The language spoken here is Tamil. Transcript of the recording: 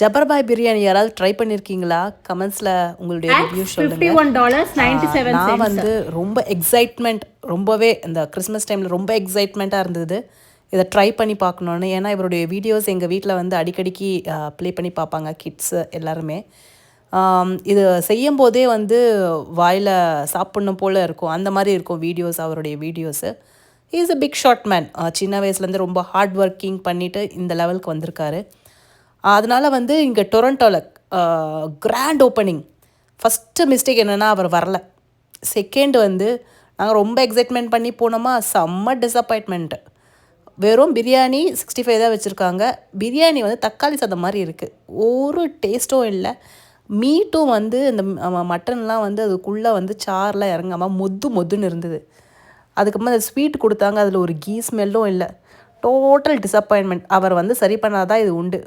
ஜபர்பாய் பிரியாணி யாராவது ட்ரை பண்ணியிருக்கீங்களா? கமெண்ட்ஸில் உங்களுடைய At ரிவ்யூ சொல்லுங்கள். நான் $51.97. வந்து ரொம்ப எக்ஸைட்மெண்ட், ரொம்பவே இந்த கிறிஸ்மஸ் டைமில் ரொம்ப எக்ஸைட்மெண்ட்டாக இருந்தது இதை ட்ரை பண்ணி பார்க்கணுன்னு. ஏன்னா இவருடைய வீடியோஸ் எங்கள் வீட்டில் வந்து அடிக்கடிக்கு ப்ளே பண்ணி பார்ப்பாங்க கிட்ஸு எல்லாருமே. இது செய்யும் போதே வந்து வாயில் சாப்பிட்ணும் போல் இருக்கும், அந்த மாதிரி இருக்கும் வீடியோஸ், அவருடைய videos. Is a big short man. சின்ன வயசுலேருந்து ரொம்ப ஹார்ட் ஒர்க்கிங் பண்ணிவிட்டு இந்த லெவலுக்கு வந்திருக்காரு. அதனால் வந்து இங்கே டொரண்டோவில் கிராண்ட் ஓப்பனிங். ஃபஸ்ட்டு மிஸ்டேக் என்னென்னா அவர் வரல. செகண்ட் வந்து நாங்கள் ரொம்ப எக்ஸைட்மெண்ட் பண்ணி போனோமா, செம்ம டிஸப்பாயின்ட்மெண்ட்டு. வெறும் பிரியாணி 65 தான் வச்சுருக்காங்க. பிரியாணி வந்து தக்காளி சாதம் மாதிரி இருக்குது, ஒரு டேஸ்ட்டும் இல்லை. மீட்டும் வந்து இந்த மட்டன்லாம் வந்து அதுக்குள்ளே வந்து சாரெலாம் இறங்காமல் மொத்துன்னு இருந்தது. அதுக்கப்புறமா அந்த ஸ்வீட் கொடுத்தாங்க, அதில் ஒரு கீ ஸ்மெல்லும் இல்லை. Total disappointment. அவர் வந்து சரி பண்ணாதான் இது உண்டு.